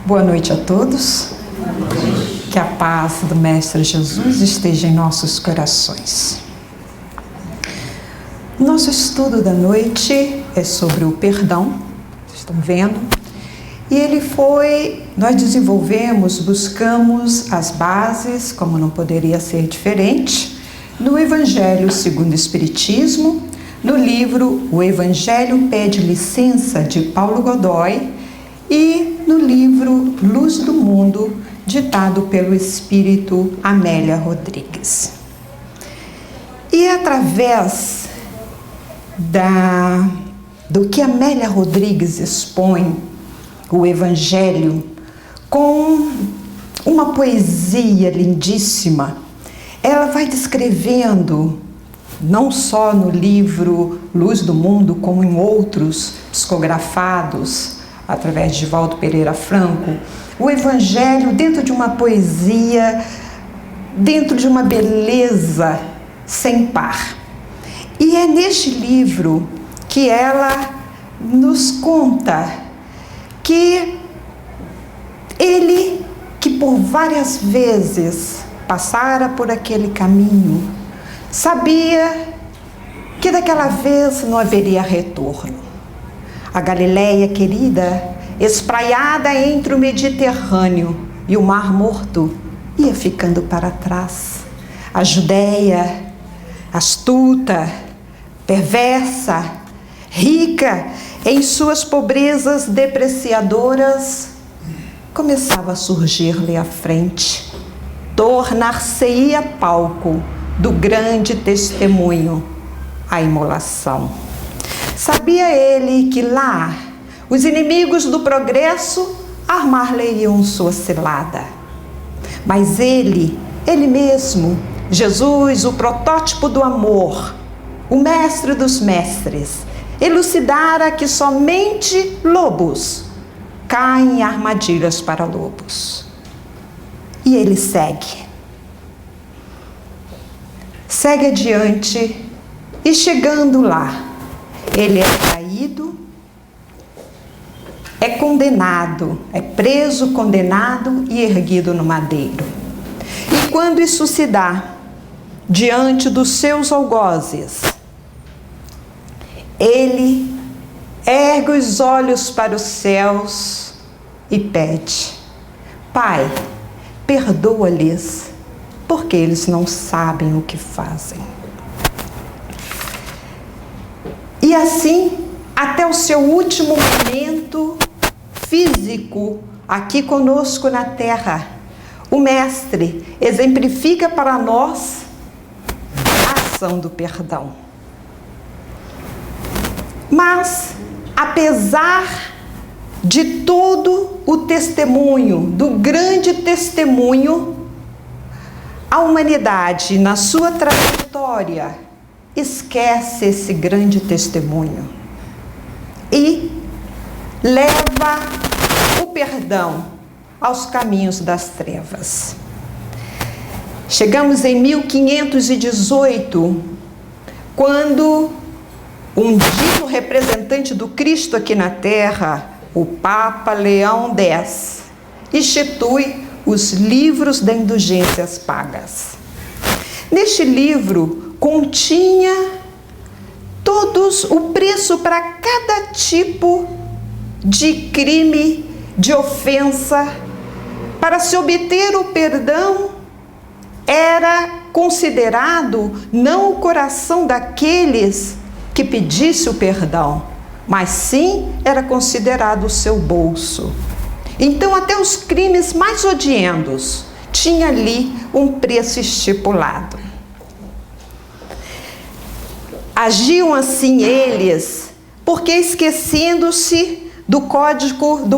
Boa noite a todos. Que a paz do Mestre Jesus esteja em nossos corações. Nosso estudo da noite é sobre o perdão, vocês estão vendo? E nós buscamos as bases, como não poderia ser diferente, no Evangelho segundo o Espiritismo, no livro O Evangelho Pede Licença, de Paulo Godoy, e no livro Luz do Mundo, ditado pelo Espírito Amélia Rodrigues. E através do que Amélia Rodrigues expõe, o Evangelho, com uma poesia lindíssima, ela vai descrevendo, não só no livro Luz do Mundo, como em outros psicografados, através de Valdo Pereira Franco, o Evangelho dentro de uma poesia, dentro de uma beleza sem par. E é neste livro que ela nos conta que ele, que por várias vezes passara por aquele caminho, sabia que daquela vez não haveria retorno. A Galileia querida, espraiada entre o Mediterrâneo e o Mar Morto, ia ficando para trás. A Judéia, astuta, perversa, rica em suas pobrezas depreciadoras, começava a surgir-lhe à frente, tornar-se-ia palco do grande testemunho, a imolação. Sabia ele que lá os inimigos do progresso armar-lhe-iam sua cilada. Mas ele mesmo, Jesus, o protótipo do amor, o mestre dos mestres, elucidara que somente lobos caem em armadilhas para lobos. E ele segue adiante e chegando lá, ele é traído, é condenado, é preso, condenado e erguido no madeiro. E quando isso se dá, diante dos seus algozes, ele ergue os olhos para os céus e pede: Pai, perdoa-lhes, porque eles não sabem o que fazem. E assim, até o seu último momento físico, aqui conosco na Terra, o Mestre exemplifica para nós a ação do perdão. Mas, apesar de todo o testemunho, do grande testemunho, a humanidade, na sua trajetória, esquece esse grande testemunho e leva o perdão aos caminhos das trevas. Chegamos em 1518, quando um digno representante do Cristo aqui na Terra, o Papa Leão X, institui os livros das indulgências pagas. Neste livro continha o preço para cada tipo de crime, de ofensa. Para se obter o perdão, era considerado não o coração daqueles que pedisse o perdão, mas sim era considerado o seu bolso. Então, até os crimes mais odiendos tinha ali um preço estipulado. Agiam assim eles, porque esquecendo-se do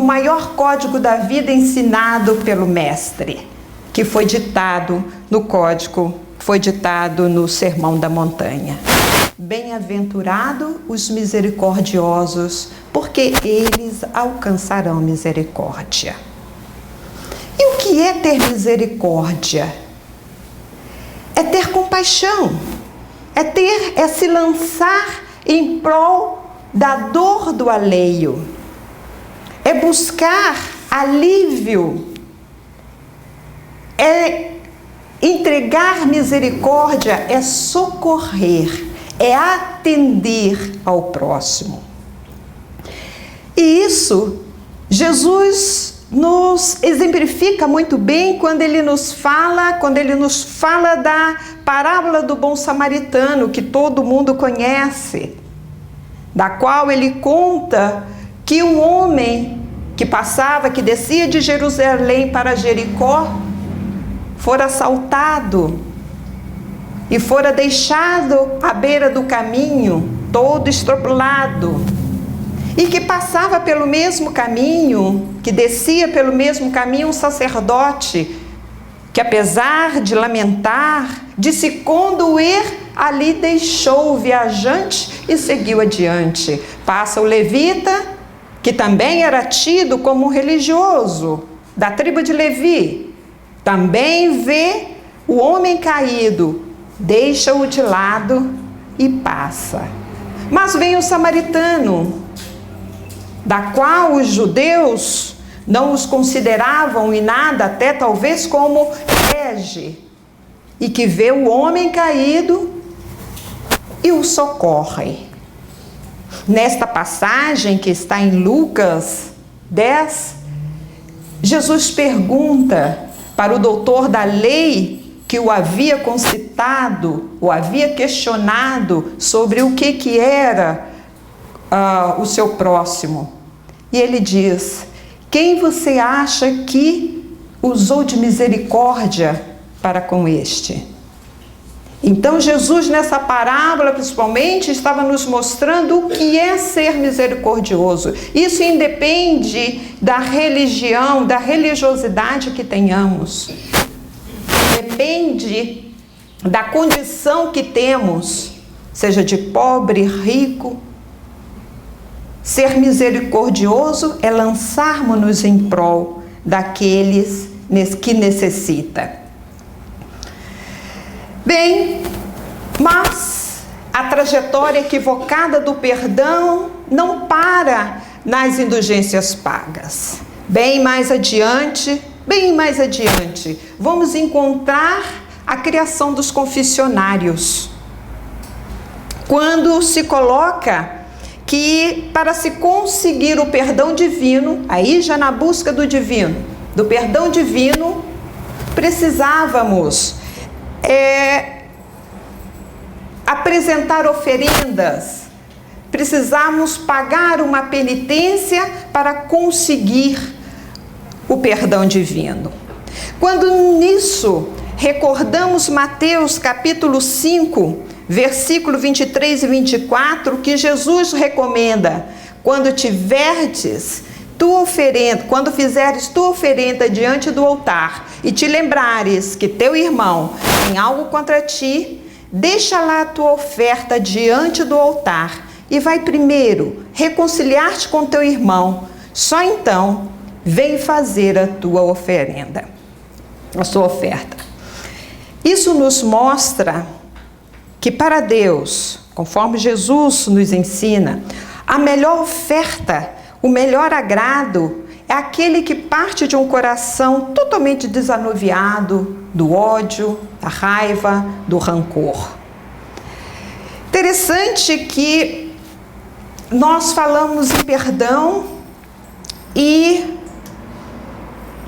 maior código da vida ensinado pelo Mestre, que foi ditado no Sermão da Montanha. Bem-aventurado os misericordiosos, porque eles alcançarão misericórdia. E o que é ter misericórdia? É ter compaixão. É se lançar em prol da dor do alheio. É buscar Alívio é entregar misericórdia, é socorrer, é atender ao próximo. E isso Jesus nos exemplifica muito bem quando ele nos fala da parábola do bom samaritano, que todo mundo conhece, da qual ele conta que um homem que descia de Jerusalém para Jericó, fora assaltado e fora deixado à beira do caminho, todo estrupulado, e que passava pelo mesmo caminho, que descia pelo mesmo caminho um sacerdote, que apesar de lamentar, de se condoer, ali deixou o viajante e seguiu adiante. Passa o levita, que também era tido como um religioso, da tribo de Levi, também vê o homem caído, deixa-o de lado e passa. Mas vem o samaritano, da qual os judeus não os consideravam em nada, até talvez como herege, e que vê o homem caído e o socorre. Nesta passagem que está em Lucas 10, Jesus pergunta para o doutor da lei que o havia concitado, o havia questionado sobre o que era o seu próximo. E ele diz: quem você acha que usou de misericórdia para com este? Então Jesus, nessa parábola principalmente, estava nos mostrando o que é ser misericordioso. Isso independe da religião, da religiosidade que tenhamos. Depende da condição que temos, seja de pobre, rico. Ser misericordioso é lançarmos-nos em prol daqueles que necessitam. Bem, mas a trajetória equivocada do perdão não para nas indulgências pagas. Bem mais adiante, vamos encontrar a criação dos confessionários. Quando se coloca que para se conseguir o perdão divino, aí já na busca do divino, do perdão divino, precisávamos apresentar oferendas, precisamos pagar uma penitência para conseguir o perdão divino. Quando nisso recordamos Mateus capítulo 5, versículo 23 e 24, que Jesus recomenda: quando fizeres tua oferenda diante do altar e te lembrares que teu irmão tem algo contra ti, deixa lá a tua oferta diante do altar e vai primeiro reconciliar-te com teu irmão, só então vem fazer a tua oferenda, a sua oferta. Isso nos mostra que para Deus, conforme Jesus nos ensina, a melhor oferta, o melhor agrado é aquele que parte de um coração totalmente desanuviado do ódio, da raiva, do rancor. Interessante que nós falamos em perdão e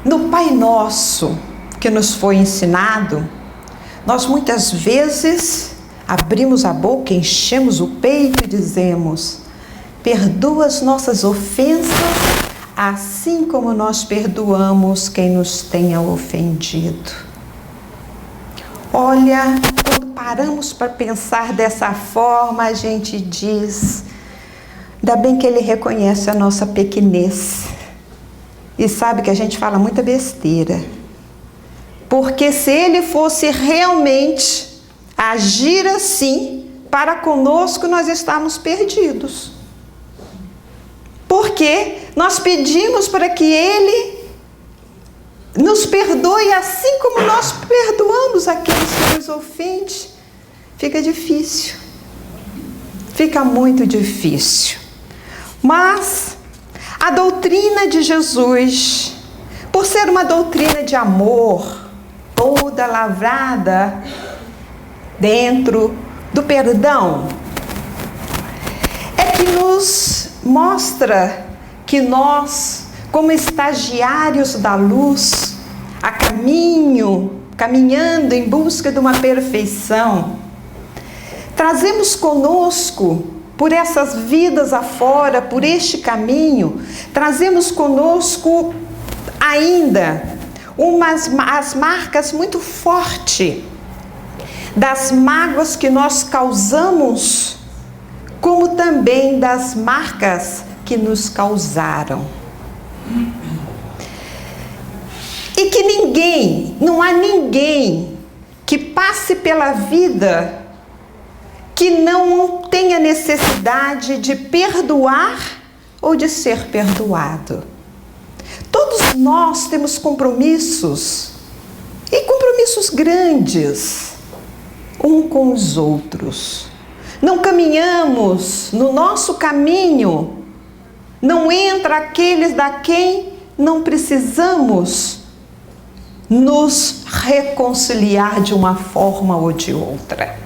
no Pai Nosso que nos foi ensinado, nós muitas vezes abrimos a boca, enchemos o peito e dizemos: perdoa as nossas ofensas, assim como nós perdoamos quem nos tenha ofendido. Olha, quando paramos para pensar dessa forma, a gente diz: ainda bem que Ele reconhece a nossa pequenez e sabe que a gente fala muita besteira. Porque se Ele fosse realmente agir assim para conosco, nós estamos perdidos. Porque nós pedimos para que Ele nos perdoe assim como nós perdoamos aqueles que nos ofendem. Fica difícil. Fica muito difícil. Mas a doutrina de Jesus por ser uma doutrina de amor, toda lavrada dentro do perdão, é que nos mostra que nós, como estagiários da luz, caminhando em busca de uma perfeição, trazemos conosco, por essas vidas afora, por este caminho, trazemos conosco ainda as marcas muito fortes das mágoas que nós causamos, como também das marcas que nos causaram. E que não há ninguém que passe pela vida que não tenha necessidade de perdoar ou de ser perdoado. Todos nós temos compromissos, e compromissos grandes, um com os outros. Não caminhamos no nosso caminho, não entra aqueles da quem não precisamos nos reconciliar de uma forma ou de outra.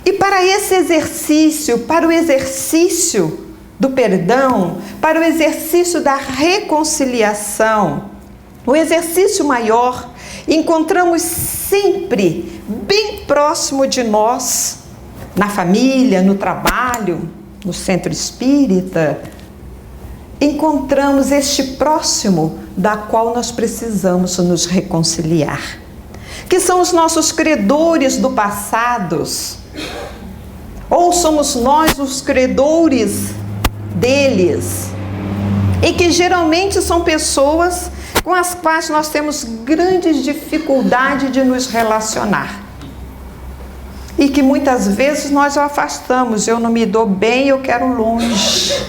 E para esse exercício, para o exercício do perdão, para o exercício da reconciliação, o exercício maior, encontramos sempre bem próximo de nós, na família, no trabalho, no centro espírita, encontramos este próximo da qual nós precisamos nos reconciliar, que são os nossos credores do passado, ou somos nós os credores deles, e que geralmente são pessoas com as quais nós temos grandes dificuldade de nos relacionar, e que muitas vezes nós o afastamos. Eu não me dou bem, eu quero longe,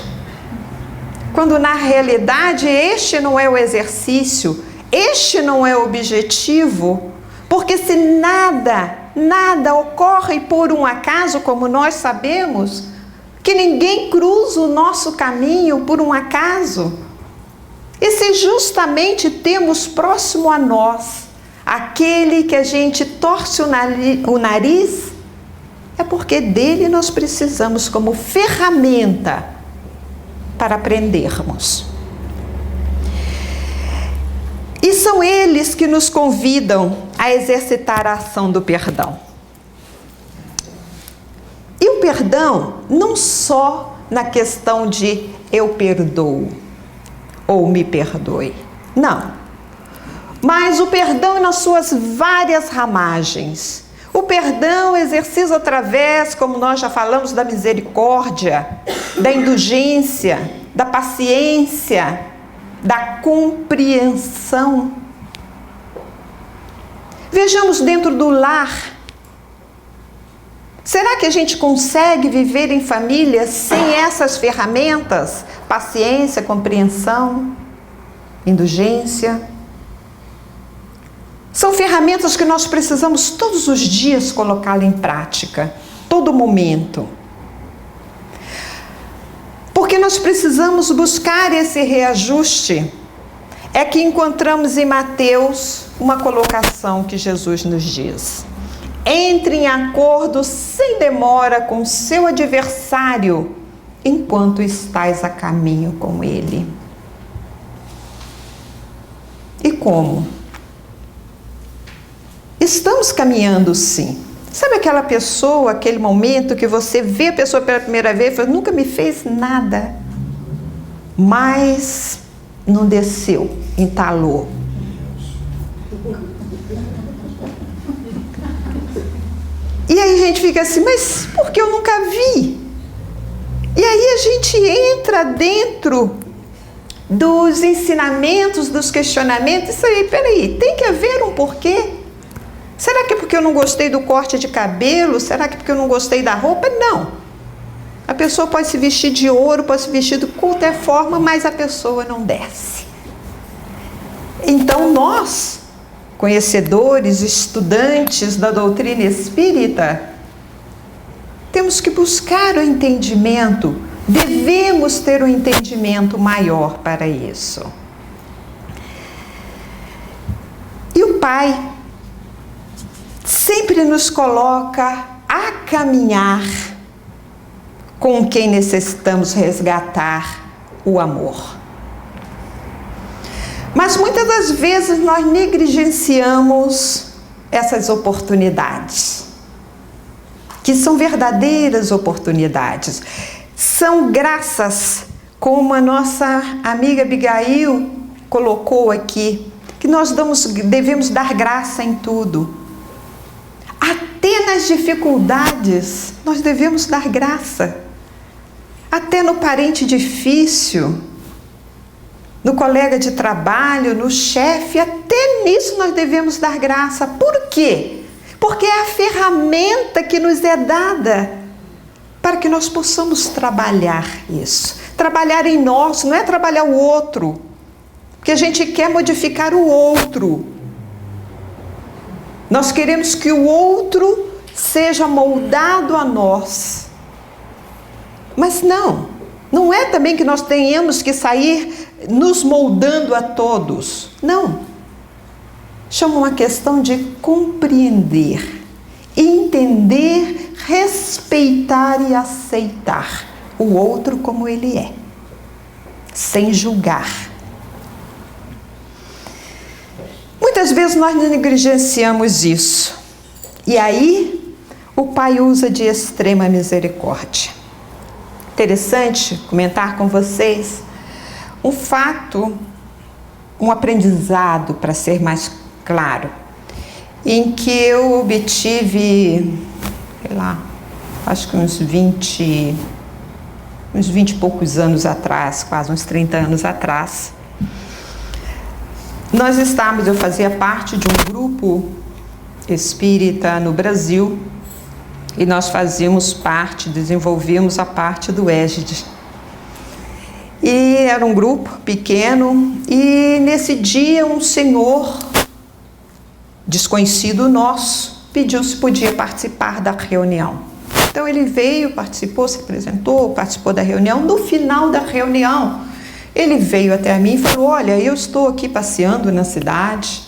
quando na realidade este não é o exercício, este não é o objetivo, porque se nada ocorre por um acaso, como nós sabemos, que ninguém cruza o nosso caminho por um acaso. E se justamente temos próximo a nós aquele que a gente torce o nariz, é porque dele nós precisamos como ferramenta para aprendermos. E são eles que nos convidam a exercitar a ação do perdão. E o perdão não só na questão de eu perdoo ou me perdoe, não. Mas o perdão nas suas várias ramagens. O perdão exercido através, como nós já falamos, da misericórdia, da indulgência, da paciência, da compreensão. Vejamos dentro do lar. Será que a gente consegue viver em família sem essas ferramentas? Paciência, compreensão, indulgência. São ferramentas que nós precisamos todos os dias colocá-las em prática, todo momento. Porque nós precisamos buscar esse reajuste. É que encontramos em Mateus uma colocação que Jesus nos diz: entre em acordo sem demora com o seu adversário, enquanto estais a caminho com ele. E como? Estamos caminhando sim. Sabe aquela pessoa, aquele momento que você vê a pessoa pela primeira vez e fala, nunca me fez nada, mas não desceu, entalou. E aí a gente fica assim, mas por que eu nunca vi? E aí a gente entra dentro dos ensinamentos, dos questionamentos, isso aí, peraí, tem que haver um porquê? Será que é porque eu não gostei do corte de cabelo? Será que é porque eu não gostei da roupa? Não. A pessoa pode se vestir de ouro, pode se vestir de qualquer forma, mas a pessoa não desce. Então nós, conhecedores, estudantes da doutrina espírita, temos que buscar o entendimento, devemos ter um entendimento maior para isso. Pai sempre nos coloca a caminhar com quem necessitamos resgatar o amor. Mas muitas das vezes nós negligenciamos essas oportunidades, que são verdadeiras oportunidades. São graças, como a nossa amiga Abigail colocou aqui, que nós devemos dar graça em tudo. Até nas dificuldades, nós devemos dar graça. Até no parente difícil, no colega de trabalho, no chefe, até nisso nós devemos dar graça. Por quê? Porque é a ferramenta que nos é dada para que nós possamos trabalhar isso. Trabalhar em nós, não é trabalhar o outro, porque a gente quer modificar o outro. Nós queremos que o outro seja moldado a nós. Mas não é também que nós tenhamos que sair nos moldando a todos. Não. Chama uma questão de compreender, entender, respeitar e aceitar o outro como ele é, sem julgar. Muitas vezes nós negligenciamos isso. E aí, o Pai usa de extrema misericórdia. Interessante comentar com vocês um fato, um aprendizado, para ser mais claro, em que eu obtive, acho que uns 20 e poucos anos atrás, quase uns 30 anos atrás. Eu fazia parte de um grupo espírita no Brasil e nós desenvolvíamos a parte do Égide. E era um grupo pequeno e nesse dia um senhor desconhecido nosso pediu se podia participar da reunião. Então ele veio, participou, se apresentou, participou da reunião. No final da reunião, ele veio até mim e falou: olha, eu estou aqui passeando na cidade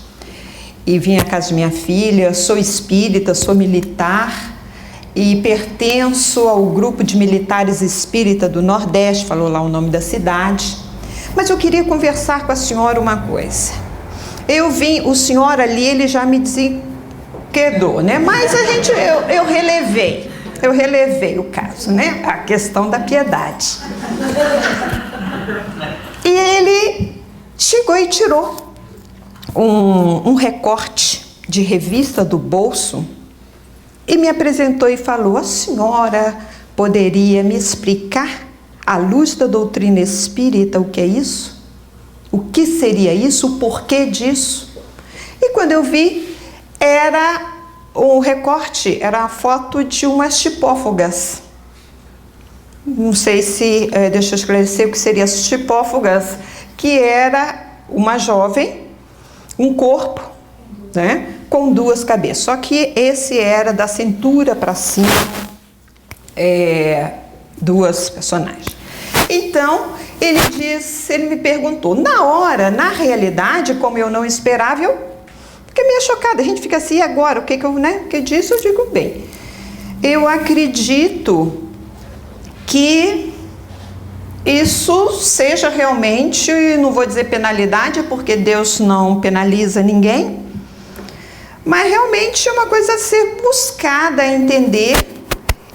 e vim à casa de minha filha, sou espírita, sou militar e pertenço ao grupo de militares espírita do Nordeste, falou lá o nome da cidade, mas eu queria conversar com a senhora uma coisa. O senhor ali, ele já me desenquedou, né? Mas eu relevei o caso, né? A questão da piedade. E ele chegou e tirou um recorte de revista do bolso e me apresentou e falou: a senhora poderia me explicar, à luz da doutrina espírita, o que é isso? O que seria isso? O porquê disso? E quando eu vi, era um recorte, era a foto de umas tipófagas. Não sei se, deixa eu esclarecer o que seria as tipófagas, que era uma jovem, um corpo, né, com duas cabeças. Só que esse era da cintura para cima, duas personagens. Então, ele me perguntou, na realidade, como eu não esperava, eu fiquei meio chocada. A gente fica assim, e agora? O que disso? Eu digo, bem, eu acredito que isso seja realmente, não vou dizer penalidade, porque Deus não penaliza ninguém, mas realmente é uma coisa a ser buscada, a entender.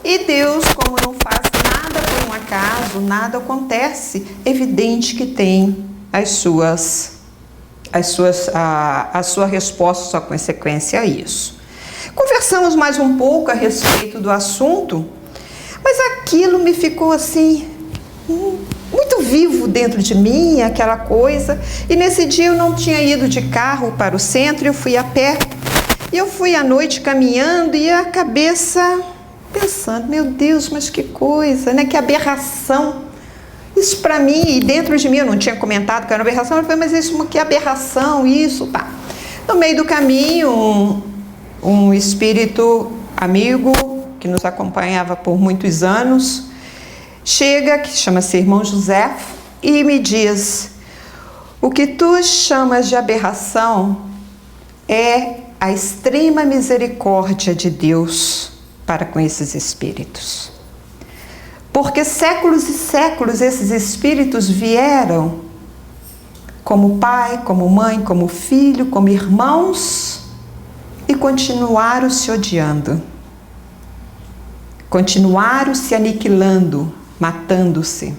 E Deus, como não faz nada por um acaso, nada acontece, evidente que tem a sua resposta, sua consequência a isso. Conversamos mais um pouco a respeito do assunto, mas aquilo me ficou assim, muito vivo dentro de mim, aquela coisa. E nesse dia eu não tinha ido de carro para o centro, eu fui a pé. E eu fui à noite caminhando e a cabeça pensando, meu Deus, mas que coisa, né? Que aberração. Isso para mim, e dentro de mim, eu não tinha comentado que era uma aberração, eu falei, mas isso, que aberração, isso, tá. No meio do caminho, um espírito amigo, que nos acompanhava por muitos anos, chega, que chama-se Irmão José, e me diz: o que tu chamas de aberração é a extrema misericórdia de Deus para com esses espíritos. Porque séculos e séculos esses espíritos vieram como pai, como mãe, como filho, como irmãos e continuaram se odiando. Continuaram se aniquilando, matando-se.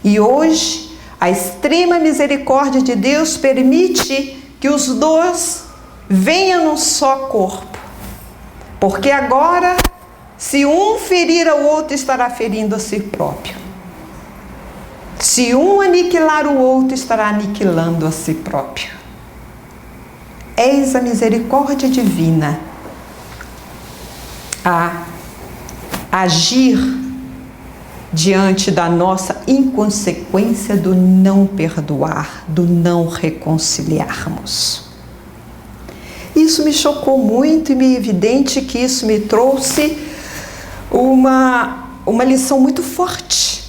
E hoje, a extrema misericórdia de Deus permite que os dois venham num só corpo. Porque agora, se um ferir ao outro, estará ferindo a si próprio. Se um aniquilar o outro, estará aniquilando a si próprio. Eis a misericórdia divina a agir diante da nossa inconsequência do não perdoar, do não reconciliarmos. Isso me chocou muito e me é evidente que isso me trouxe uma lição muito forte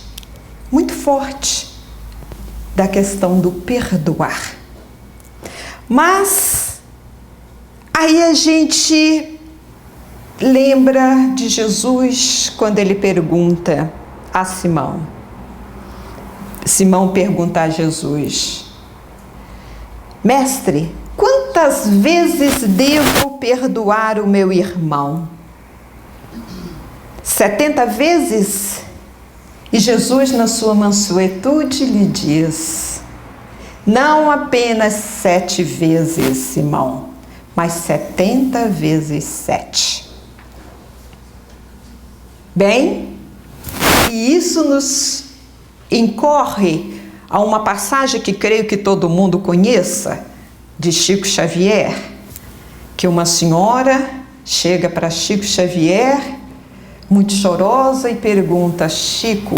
da questão do perdoar. Mas aí a gente lembra de Jesus quando ele pergunta a Simão. Simão pergunta a Jesus: Mestre, quantas vezes devo perdoar o meu irmão? 70 vezes? E Jesus, na sua mansuetude, lhe diz: não apenas 7 vezes, Simão, mas 70 vezes 7. Bem, e isso nos incorre a uma passagem que creio que todo mundo conheça, de Chico Xavier, que uma senhora chega para Chico Xavier, muito chorosa, e pergunta: Chico,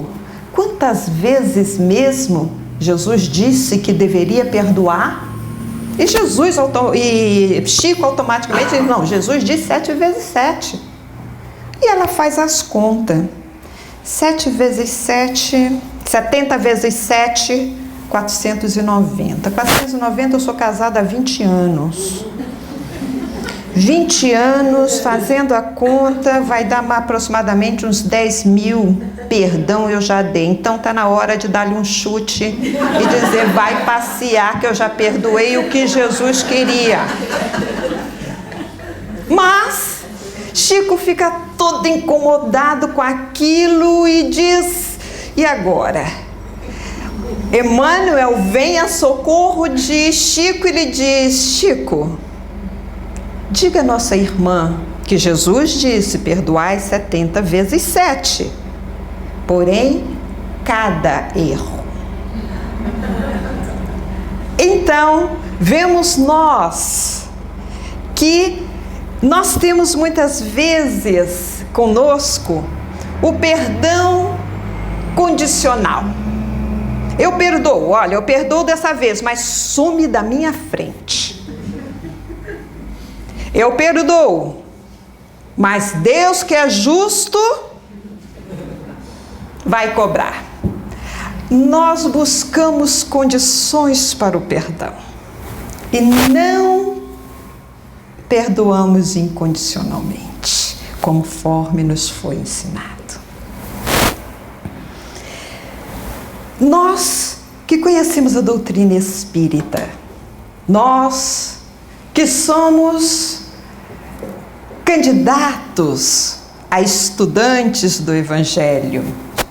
quantas vezes mesmo Jesus disse que deveria perdoar? E Chico automaticamente diz: não, Jesus disse 7 vezes 7. E ela faz as contas. 7 vezes 7, 70 vezes 7, 490. 490 eu sou casada há 20 anos. 20 anos, fazendo a conta, vai dar aproximadamente uns 10 mil. Perdão, eu já dei. Então está na hora de dar-lhe um chute e dizer: vai passear, que eu já perdoei o que Jesus queria. Mas Chico fica todo incomodado com aquilo e diz: e agora? Emmanuel vem a socorro de Chico e lhe diz: Chico, diga a nossa irmã que Jesus disse: perdoai 70 vezes 7. Porém, cada erro. Então, vemos nós que nós temos muitas vezes conosco o perdão condicional. Eu perdoo, olha, eu perdoo dessa vez, mas some da minha frente. Eu perdoo, mas Deus, que é justo, vai cobrar. Nós buscamos condições para o perdão e não perdoamos incondicionalmente, conforme nos foi ensinado. Nós que conhecemos a doutrina espírita, nós que somos candidatos a estudantes do Evangelho,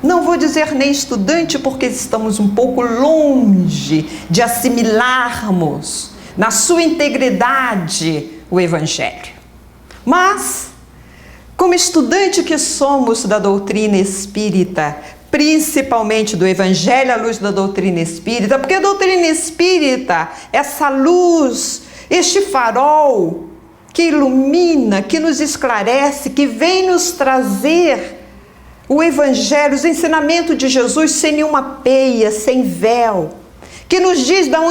não vou dizer nem estudante porque estamos um pouco longe de assimilarmos na sua integridade o Evangelho. Mas, como estudante que somos da doutrina espírita, principalmente do Evangelho à luz da doutrina espírita, porque a doutrina espírita, essa luz, este farol que ilumina, que nos esclarece, que vem nos trazer o Evangelho, os ensinamentos de Jesus sem nenhuma peia, sem véu, que nos diz da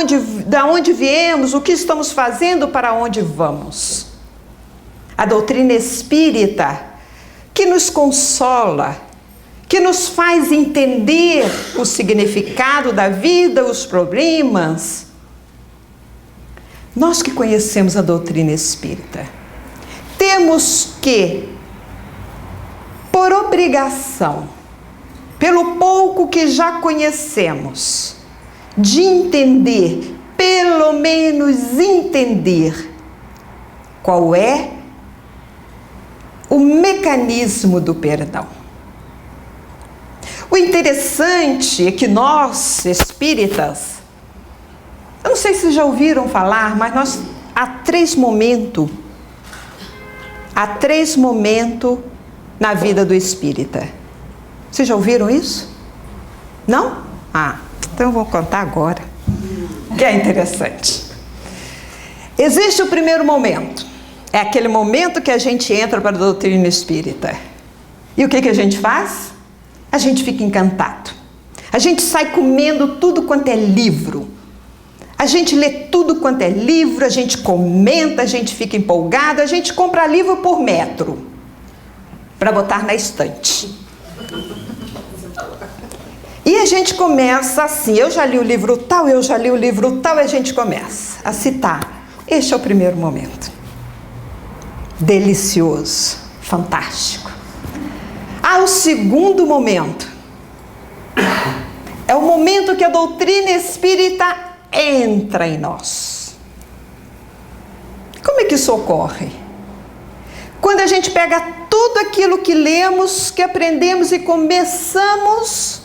onde viemos, o que estamos fazendo, para onde vamos. A doutrina espírita que nos consola, que nos faz entender o significado da vida, os problemas, nós que conhecemos a doutrina espírita, temos que, por obrigação, pelo pouco que já conhecemos, de entender, pelo menos entender, qual é o mecanismo do perdão. O interessante é que nós, espíritas, eu não sei se já ouviram falar, mas há três momentos na vida do espírita. Vocês já ouviram isso? Não? Então eu vou contar agora, que é interessante. Existe o primeiro momento. É aquele momento que a gente entra para a doutrina espírita. E o que a gente faz? A gente fica encantado. A gente sai comendo tudo quanto é livro. A gente lê tudo quanto é livro, a gente comenta, a gente fica empolgado, a gente compra livro por metro para botar na estante. E a gente começa assim, eu já li o livro tal, eu já li o livro tal, e a gente começa a citar. Este é o primeiro momento. Delicioso, fantástico. O segundo momento é o momento que a doutrina espírita entra em nós. Como é que isso ocorre? Quando a gente pega tudo aquilo que lemos, que aprendemos e começamos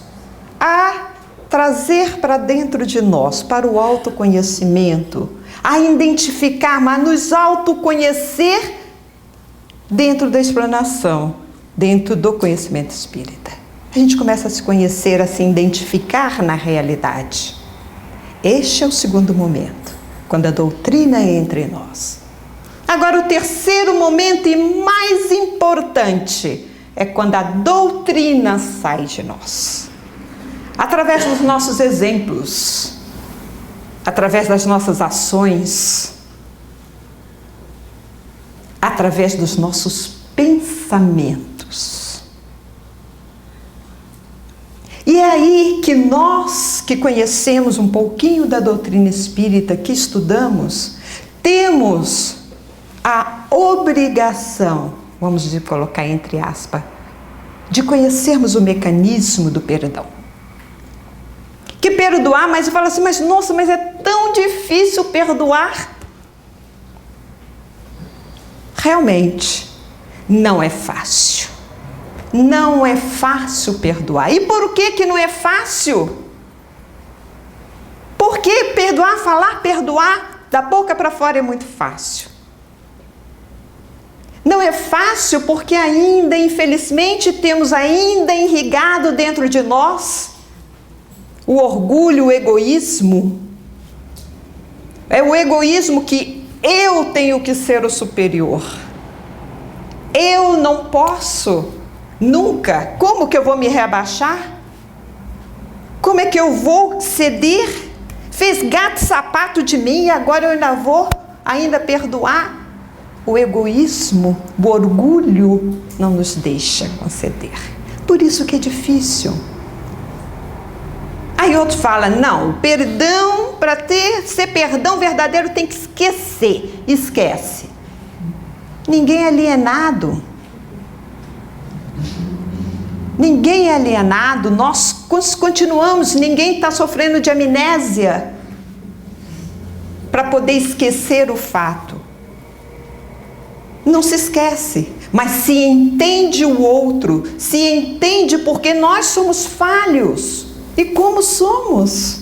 a trazer para dentro de nós, para o autoconhecimento, a identificar, mas nos autoconhecer dentro da explanação, dentro do conhecimento espírita. A gente começa a se conhecer, a se identificar na realidade. Este é o segundo momento, quando a doutrina entra em nós. Agora, o terceiro momento e mais importante é quando a doutrina sai de nós. Através dos nossos exemplos, através das nossas ações, através dos nossos pensamentos. E é aí que nós, que conhecemos um pouquinho da doutrina espírita, que estudamos, temos a obrigação, vamos dizer, colocar entre aspas, de conhecermos o mecanismo do perdão. Que perdoar, mas eu falo assim, mas nossa, mas é tão difícil perdoar. Realmente, não é fácil. Não é fácil perdoar. E por que não é fácil? Porque perdoar, falar perdoar, da boca para fora é muito fácil. Não é fácil porque ainda, infelizmente, temos ainda irrigado dentro de nós o orgulho, o egoísmo. É o egoísmo que eu tenho que ser o superior. Eu não posso, nunca. Como que eu vou me rebaixar? Como é que eu vou ceder? Fez gato e sapato de mim e agora eu ainda vou perdoar? O egoísmo, o orgulho não nos deixa conceder. Por isso que é difícil. Aí outro fala, não, perdão, para ser perdão verdadeiro tem que esquecer. Esquece. Ninguém é alienado. Ninguém é alienado, nós continuamos, ninguém está sofrendo de amnésia para poder esquecer o fato. Não se esquece, mas se entende o outro, se entende porque nós somos falhos. E como somos?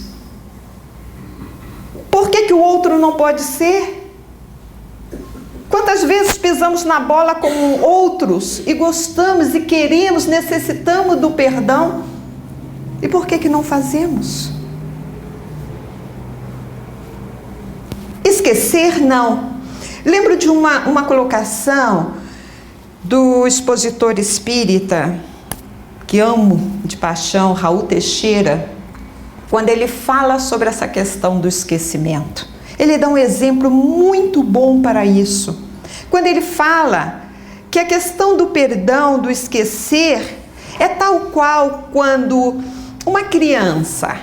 Por que o outro não pode ser? Quantas vezes pisamos na bola como outros e gostamos e queremos, necessitamos do perdão? E por que não fazemos? Esquecer, não. Lembro de uma colocação do expositor espírita, que amo de paixão, Raul Teixeira, quando ele fala sobre essa questão do esquecimento. Ele dá um exemplo muito bom para isso. Quando ele fala que a questão do perdão, do esquecer, é tal qual quando uma criança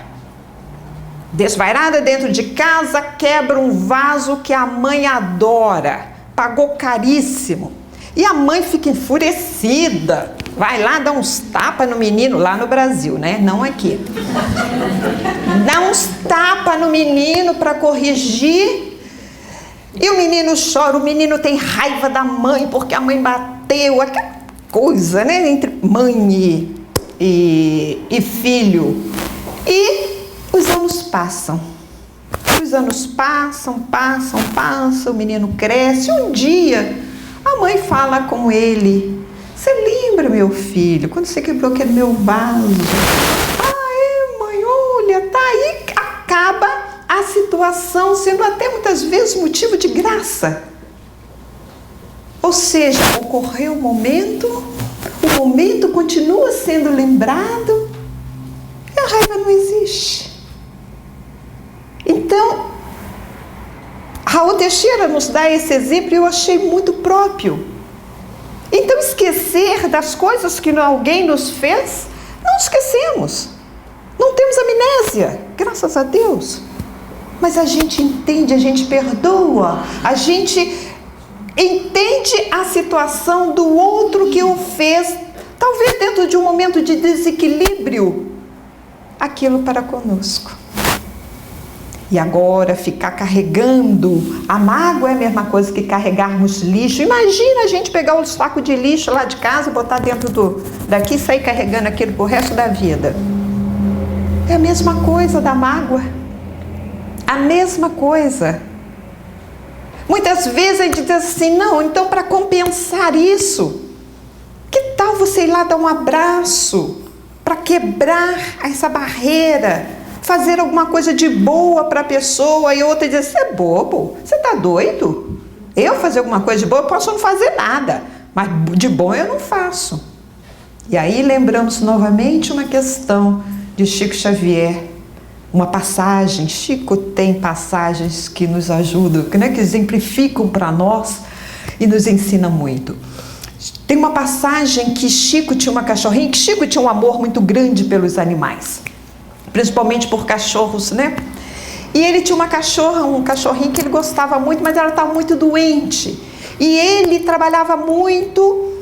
Desvairada dentro de casa, quebra um vaso que a mãe adora, pagou caríssimo. E a mãe fica enfurecida, vai lá dar uns tapas no menino, lá no Brasil, né? Não aqui. Dá uns tapas no menino para corrigir. E o menino chora, o menino tem raiva da mãe porque a mãe bateu, aquela coisa, né? Entre mãe e filho. E os anos passam. Os anos passam, o menino cresce. Um dia, a mãe fala com ele: você lembra, meu filho, quando você quebrou aquele meu vaso? Ah, mãe, olha, tá aí. Acaba a situação sendo até muitas vezes motivo de graça. Ou seja, ocorreu o momento continua sendo lembrado e a raiva não existe. Então, Raul Teixeira nos dá esse exemplo e eu achei muito próprio. Então, esquecer das coisas que alguém nos fez, não esquecemos. Não temos amnésia, graças a Deus. Mas a gente entende, a gente perdoa, a gente entende a situação do outro que o fez, talvez dentro de um momento de desequilíbrio, aquilo para conosco. E agora ficar carregando, a mágoa é a mesma coisa que carregarmos lixo. Imagina a gente pegar um saco de lixo lá de casa, botar dentro daqui e sair carregando aquilo pro resto da vida. É a mesma coisa da mágoa. A mesma coisa. Muitas vezes a gente diz assim, não, então para compensar isso, que tal você ir lá dar um abraço para quebrar essa barreira, fazer alguma coisa de boa para a pessoa, e outra diz, você é bobo, você está doido? Eu fazer alguma coisa de boa, eu posso não fazer nada, mas de bom eu não faço. E aí lembramos novamente uma questão de Chico Xavier, uma passagem. Chico tem passagens que nos ajudam, né, que exemplificam para nós e nos ensinam muito. Tem uma passagem que Chico tinha uma cachorrinha, que Chico tinha um amor muito grande pelos animais, principalmente por cachorros, né? E ele tinha uma cachorra, um cachorrinho que ele gostava muito, mas ela estava muito doente. E ele trabalhava muito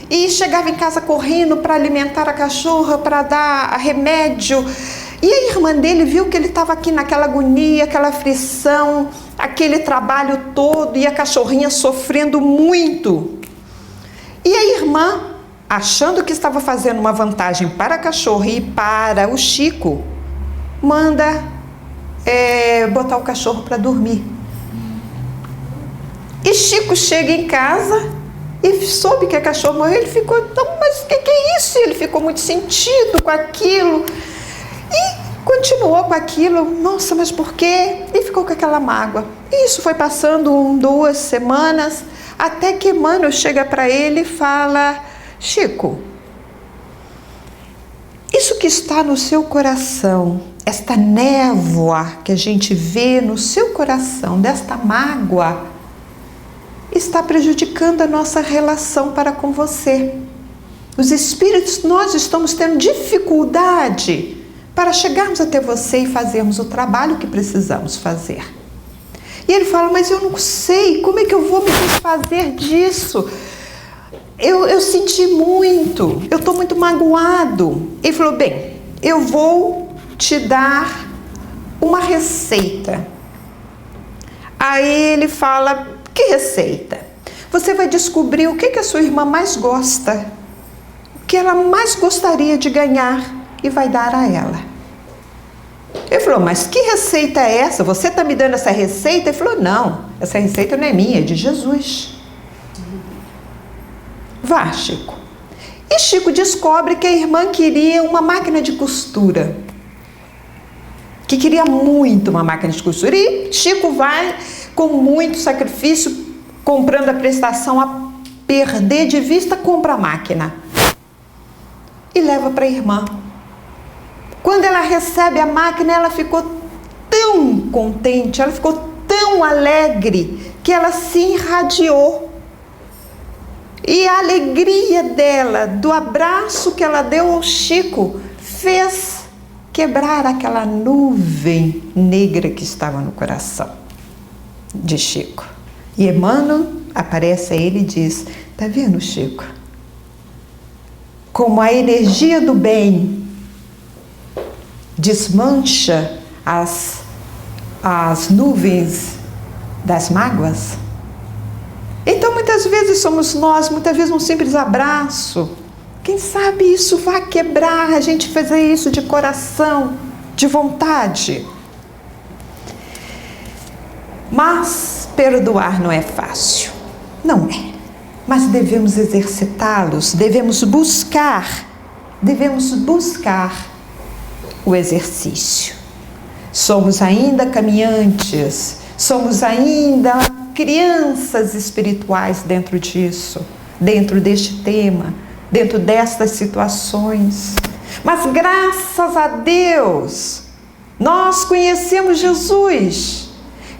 e chegava em casa correndo para alimentar a cachorra, para dar remédio. E a irmã dele viu que ele estava aqui naquela agonia, aquela aflição, aquele trabalho todo, e a cachorrinha sofrendo muito. E a irmã, achando que estava fazendo uma vantagem para a cachorra e para o Chico, manda botar o cachorro para dormir. E Chico chega em casa e soube que a cachorra morreu. Ele ficou, mas o que é isso? Ele ficou muito sentido com aquilo e continuou com aquilo. Nossa, mas por quê? E ficou com aquela mágoa. E isso foi passando 2 semanas, até que Emmanuel chega para ele e fala, Chico, isso que está no seu coração, esta névoa que a gente vê no seu coração, desta mágoa, está prejudicando a nossa relação para com você. Os espíritos, nós estamos tendo dificuldade para chegarmos até você e fazermos o trabalho que precisamos fazer. E ele fala, mas eu não sei, como é que eu vou me desfazer disso? Eu senti muito, eu estou muito magoado. Ele falou, bem, eu vou te dar uma receita. Aí ele fala, que receita? Você vai descobrir o que a sua irmã mais gosta, o que ela mais gostaria de ganhar e vai dar a ela. Ele falou, mas que receita é essa? Você está me dando essa receita? Ele falou, não, essa receita não é minha, é de Jesus. Vá, Chico. E Chico descobre que a irmã queria uma máquina de costura. Que queria muito uma máquina de costura. E Chico vai, com muito sacrifício, comprando a prestação a perder de vista, compra a máquina. E leva para a irmã. Quando ela recebe a máquina, ela ficou tão contente, ela ficou tão alegre, que ela se irradiou. E a alegria dela, do abraço que ela deu ao Chico, fez quebrar aquela nuvem negra que estava no coração de Chico. E Emmanuel aparece a ele e diz: tá vendo, Chico? Como a energia do bem desmancha as nuvens das mágoas. Então muitas vezes somos nós, muitas vezes um simples abraço, quem sabe isso vai quebrar, a gente fazer isso de coração, de vontade. Mas perdoar não é fácil, não é. Mas devemos exercitá-los, devemos buscar o exercício. Somos ainda caminhantes, somos ainda crianças espirituais dentro disso, dentro deste tema, dentro destas situações. Mas graças a Deus, nós conhecemos Jesus.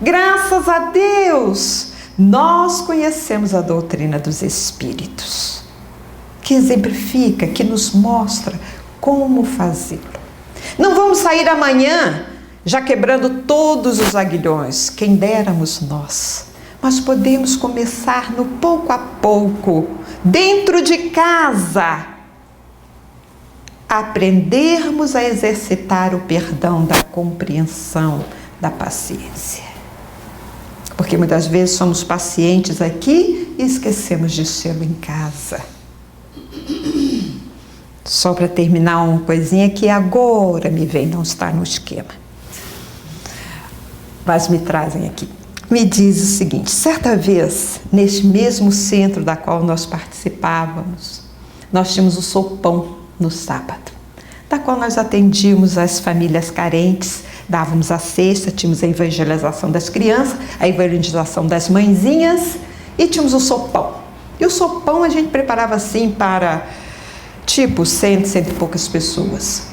Graças a Deus, nós conhecemos a doutrina dos Espíritos, que exemplifica, que nos mostra como fazê-lo. Não vamos sair amanhã já quebrando todos os aguilhões, quem déramos nós. Mas podemos começar no pouco a pouco, dentro de casa, aprendermos a exercitar o perdão, da compreensão, da paciência. Porque muitas vezes somos pacientes aqui e esquecemos de ser em casa. Só para terminar uma coisinha que agora me vem, não está no esquema. Mas me trazem aqui. Me diz o seguinte: certa vez, neste mesmo centro da qual nós participávamos, nós tínhamos o sopão no sábado, da qual nós atendíamos as famílias carentes, dávamos a cesta, tínhamos a evangelização das crianças, a evangelização das mãezinhas e tínhamos o sopão. E o sopão a gente preparava assim para, tipo, 100 e poucas pessoas.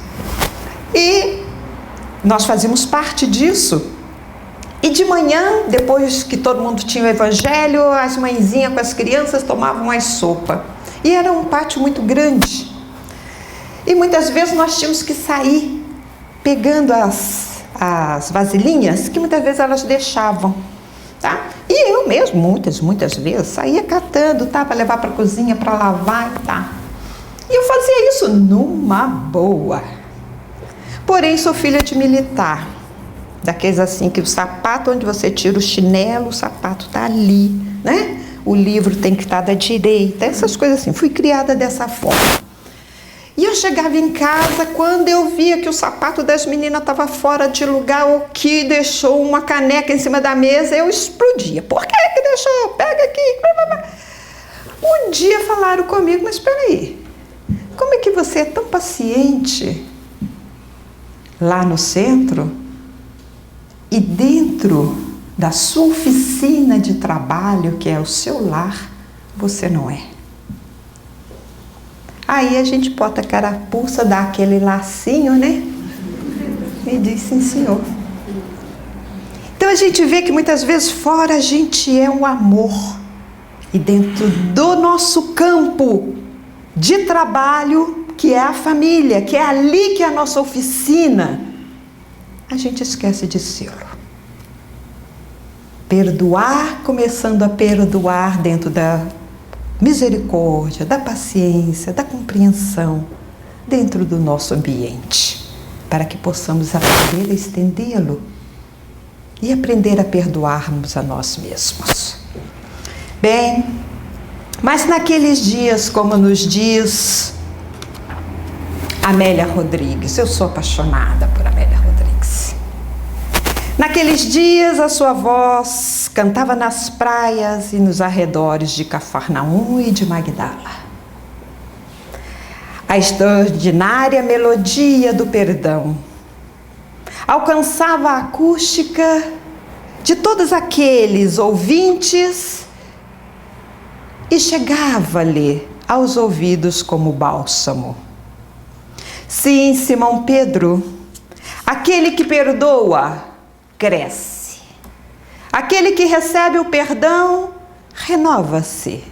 E nós fazíamos parte disso. E de manhã, depois que todo mundo tinha o evangelho, as mãezinhas com as crianças tomavam a sopa. E era um pátio muito grande. E muitas vezes nós tínhamos que sair pegando as vasilhinhas, que muitas vezes elas deixavam, tá? E eu mesmo, muitas vezes, saía catando, tá? Para levar para a cozinha, para lavar, tá? E eu fazia isso numa boa. Porém, sou filha de militar. Daqueles assim que o sapato, onde você tira o chinelo, o sapato está ali, né? O livro tem que estar da direita, essas coisas assim. Fui criada dessa forma. E eu chegava em casa, quando eu via que o sapato das meninas estava fora de lugar, ou que deixou uma caneca em cima da mesa, eu explodia. Por que deixou? Pega aqui. Um dia falaram comigo: mas espera aí, como é que você é tão paciente lá no centro? E dentro da sua oficina de trabalho, que é o seu lar, você não é. Aí a gente bota a carapuça, dá aquele lacinho, né? E diz: sim, senhor. Então a gente vê que muitas vezes fora a gente é um amor. E dentro do nosso campo de trabalho, que é a família, que é ali que é a nossa oficina, a gente esquece de sê-lo. Perdoar, começando a perdoar dentro da misericórdia, da paciência, da compreensão, dentro do nosso ambiente, para que possamos aprender a estendê-lo e aprender a perdoarmos a nós mesmos. Bem, mas naqueles dias, como nos diz Amélia Rodrigues, eu sou apaixonada por Amélia Rodrigues. Naqueles dias a sua voz cantava nas praias e nos arredores de Cafarnaum e de Magdala. A extraordinária melodia do perdão alcançava a acústica de todos aqueles ouvintes e chegava-lhe aos ouvidos como bálsamo. Sim, Simão Pedro, aquele que perdoa, cresce. Aquele que recebe o perdão, renova-se.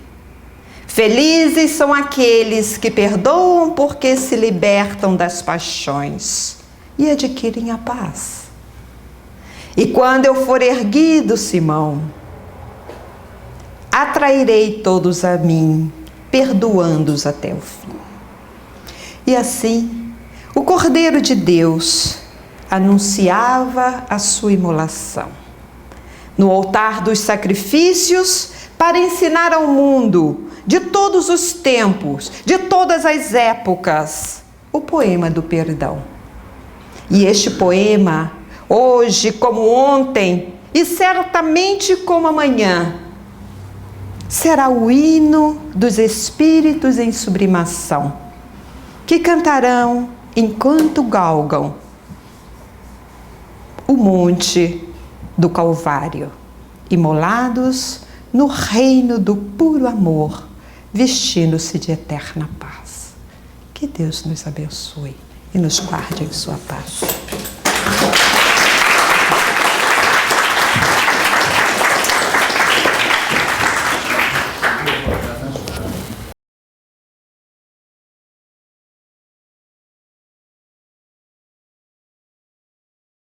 Felizes são aqueles que perdoam porque se libertam das paixões e adquirem a paz. E quando eu for erguido, Simão, atrairei todos a mim, perdoando-os até o fim. E assim, o Cordeiro de Deus anunciava a sua imolação no altar dos sacrifícios para ensinar ao mundo, de todos os tempos, de todas as épocas, o poema do perdão. E este poema, hoje como ontem e certamente como amanhã, será o hino dos espíritos em sublimação, que cantarão enquanto galgam o monte do Calvário, imolados no reino do puro amor, vestindo-se de eterna paz. Que Deus nos abençoe e nos guarde em sua paz.